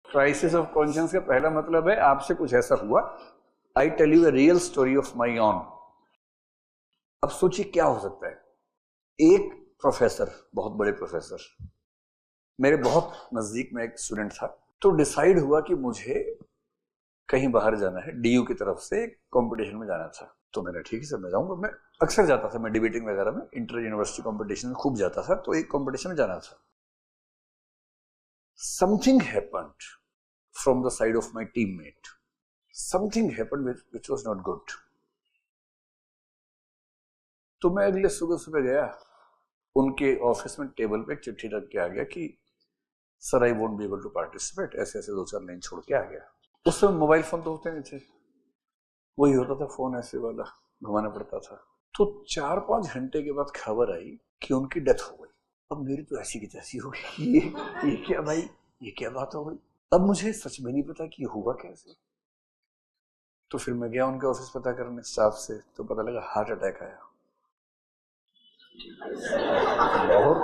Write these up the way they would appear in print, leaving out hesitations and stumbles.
Crisis of conscience का पहला मतलब है आपसे कुछ ऐसा हुआ, I tell you a real story of my own. अब सोचिए क्या हो सकता है। एक प्रोफेसर, बहुत बड़े प्रोफेसर, मेरे बहुत नजदीक में एक स्टूडेंट था, तो डिसाइड हुआ कि मुझे कहीं बाहर जाना है, डीयू की तरफ से कंपटीशन में जाना था। तो मैंने ठीक है सर मैं जाऊंगा। मैं अक्सर जाता था, मैं डिबेटिंग वगैरह में, इंटर यूनिवर्सिटी कंपटीशन में खूब जाता था, तो एक कंपटीशन में जाना था। Something happened from the side of my teammate, something happened which was not good. तो मैं अगले सुबह सुबह गया, उनके ऑफिस में टेबल पे एक चिट्ठी रख के आ गया कि sir I won't be able to participate, ऐसे ऐसे 2-4 लाइन छोड़ के आ गया। उस समय मोबाइल फोन तो होते नहीं थे, वही होता था फोन ऐसे वाला, घुमाना पड़ता था। तो 4-5 घंटे के बाद खबर आई कि उनकी डेथ हो गई। अब मेरी तो ऐसी की तैसी हो गई, ये क्या भाई, ये क्या बात हो गई। अब मुझे सच में नहीं पता कि हुआ कैसे। तो फिर मैं गया उनके ऑफिस पता करने स्टाफ से, तो पता लगा हार्ट अटैक आया। और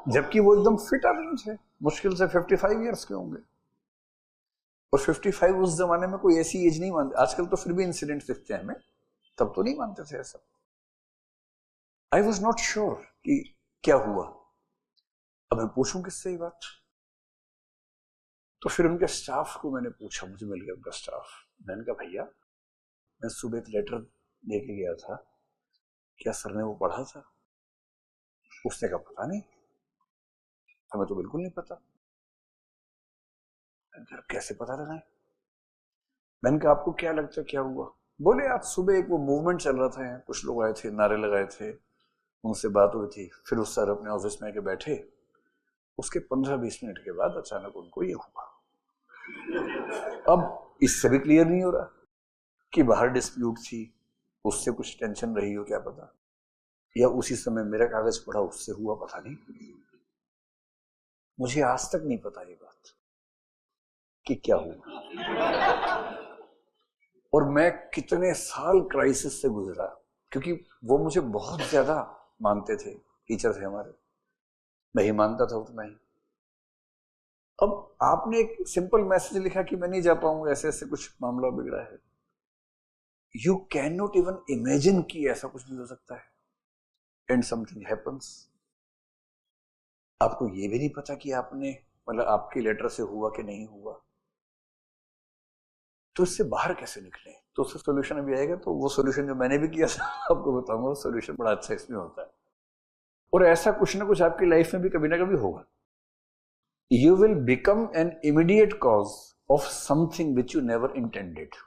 जबकि वो एकदम फिट आदमी थे, मुश्किल से 55 ईयर्स के होंगे। और 55 उस जमाने में कोई ऐसी एज नहीं मानते, आजकल तो फिर भी इंसिडेंट दिखते हैं हमें, तब तो नहीं मानते थे ऐसा। आई वॉज नॉट श्योर कि क्या हुआ, अब मैं पूछूं किससे ये बात। तो फिर उनके स्टाफ को मैंने पूछा, मुझे मिल गया उनका स्टाफ। मैंने कहा भैया मैं सुबह एक लेटर दे के गया था, क्या सर ने वो पढ़ा था? उसने कहा पता नहीं, हमें तो बिल्कुल नहीं पता। कैसे पता लगाए? मैंने कहा आपको क्या लगता है क्या हुआ? बोले आज सुबह एक वो मूवमेंट चल रहा था, यहाँ कुछ लोग आए थे, नारे लगाए थे, उनसे बात हुई थी, फिर उस सर अपने ऑफिस में आके बैठे, उसके 15-20 मिनट के बाद अचानक उनको ये हुआ। अब इससे भी क्लियर नहीं हो रहा कि बाहर डिस्प्यूट थी, उससे कुछ टेंशन रही हो क्या पता, या उसी समय मेरा कागज पढ़ा उससे हुआ, पता नहीं। मुझे आज तक नहीं पता ये बात कि क्या हुआ। और मैं कितने साल क्राइसिस से गुजरा, क्योंकि वो मुझे बहुत ज्यादा मानते थे, टीचर थे हमारे, मैं ही मानता था उतना ही। अब आपने एक सिंपल मैसेज लिखा कि मैं नहीं जा पाऊंगा, ऐसे ऐसे कुछ मामला बिगड़ा है, you can not even imagine कि ऐसा कुछ भी हो सकता है, एंड समथिंग हैपेंस। आपको ये भी नहीं पता कि आपने, मतलब आपके लेटर से हुआ कि नहीं हुआ, तो इससे बाहर कैसे निकले? तो उसका सोल्यूशन अभी आएगा, तो वो सोल्यूशन जो मैंने भी किया था आपको बताऊंगा, वो सोल्यूशन बड़ा अच्छा इसमें होता है। और ऐसा कुछ ना कुछ आपकी लाइफ में भी कभी ना कभी होगा। You will become an immediate cause of something which you never intended,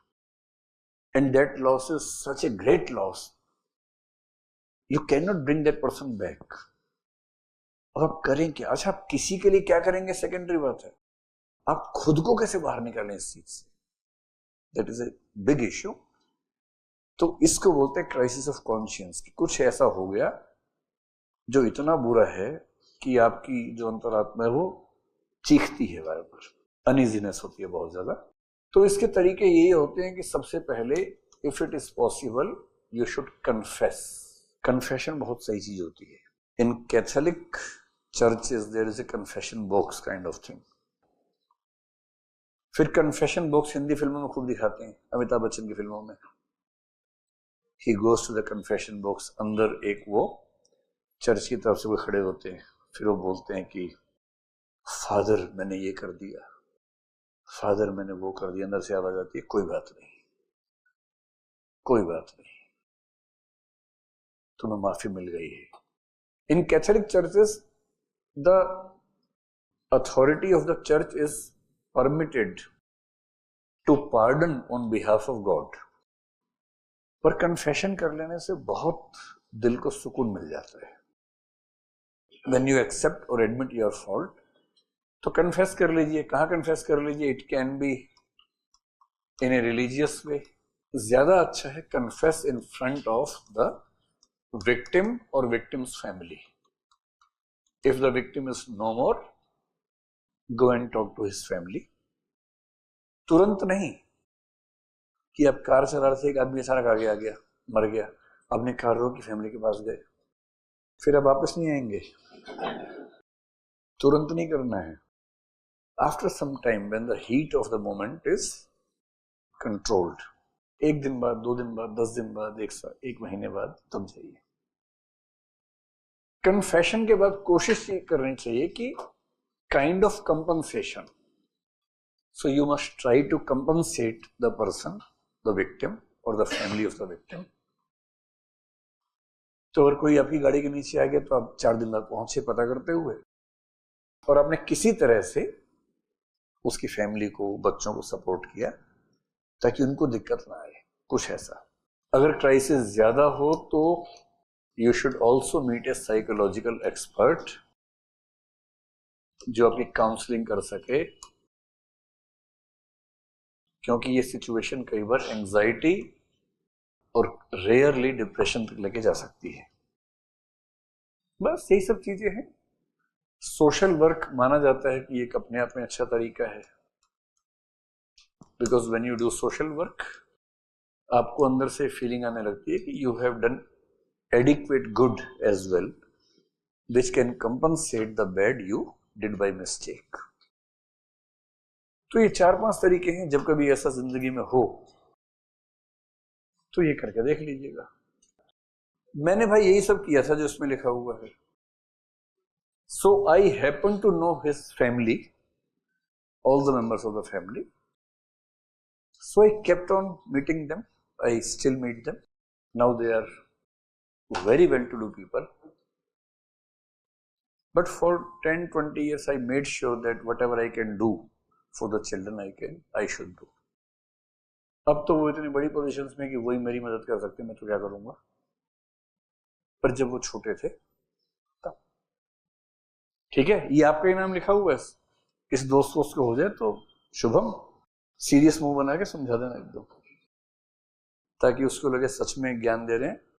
and that loss is such a great loss, you cannot bring that person back. और आप करें क्या? अच्छा आप किसी के लिए क्या करेंगे सेकेंडरी बात है, आप खुद को कैसे बाहर निकालें इस चीज से, that is a big issue. तो इसको बोलते हैं क्राइसिस ऑफ कॉन्शियंस, कि कुछ ऐसा हो गया जो इतना बुरा है कि आपकी जो अंतरात्मा है वो चीखती है, बार बार अनइजीनेस होती है बहुत ज्यादा। तो इसके तरीके यही होते हैं कि सबसे पहले, if it is possible, you should confess. Confession बहुत सही चीज होती है। In Catholic churches there is a confession box kind of thing. फिर कन्फेशन बॉक्स हिंदी फिल्मों में खूब दिखाते हैं, अमिताभ बच्चन की फिल्मों में, he goes to the confession box, अंदर एक वो चर्च की तरफ से वो खड़े होते हैं, फिर वो बोलते हैं कि फादर मैंने ये कर दिया, फादर मैंने वो कर दिया। अंदर से आवाज आती है कोई बात नहीं, कोई बात नहीं, तुम्हें माफी मिल गई है। In Catholic churches the authority of the church is permitted to pardon on behalf of God. पर कन्फेशन कर लेने से बहुत दिल को सुकून मिल जाता है। व्हेन यू एक्सेप्ट और एडमिट योर फॉल्ट, तो कन्फेस कर लीजिए। कहाँ कन्फेस कर लीजिए? It can be in a religious way, ज्यादा अच्छा है confess in front of the victim और victim's family. If the victim is no more, go and talk to his family. तुरंत नहीं कि अब कार चला रहे थे, एक आदमी अचानक आगे आ गया, मर गया, अपने कार रोक की फैमिली के पास गए, फिर अब वापस नहीं आएंगे, तुरंत नहीं करना है। After some time when the heat of the moment is controlled, 1 दिन बाद, 2 दिन बाद, 10 दिन बाद, 1 महीने बाद, तब जाइए। कन्फेशन के बाद कोशिश ये करनी चाहिए कि kind of compensation, so you must try to compensate the person, the victim और the family of the victim. तो अगर कोई आपकी गाड़ी के नीचे आ गया तो आप 4 दिन बाद पहुंचे पता करते हुए, और आपने किसी तरह से उसकी फैमिली को, बच्चों को सपोर्ट किया ताकि उनको दिक्कत ना आए, कुछ ऐसा। अगर क्राइसिस ज्यादा हो तो you should also meet a psychological expert जो आपकी काउंसलिंग कर सके, क्योंकि ये सिचुएशन कई बार एंजाइटी और रेयरली डिप्रेशन तक लेके जा सकती है। बस यही सब चीजें हैं। सोशल वर्क माना जाता है कि एक अपने आप में अच्छा तरीका है, because when you do social work आपको अंदर से फीलिंग आने लगती है कि you have done adequate good as well, which can compensate the bad you did by mistake. तो ये 4-5 तरीके हैं, जब कभी ऐसा जिंदगी में हो तो ये करके देख लीजिएगा। मैंने भाई यही सब किया था जो इसमें लिखा हुआ है। So I happen to know his family, all the members of the family. So I kept on meeting them. I still meet them. Now they are very well-to-do people, but for 10-20 years I made sure that whatever I can do for the children I should do. अब तो वो इतनी बड़ी positions में कि वही मेरी मदद कर सकते, मैं तो क्या करूंगा। पर जब वो छोटे थे तब। ठीक है, ये आपका ही नाम लिखा हुआ है, किसी दोस्त को हो जाए तो शुभम, सीरियस मुंह बना के समझा देना एकदम, ताकि उसको लगे सच में ज्ञान दे रहे हैं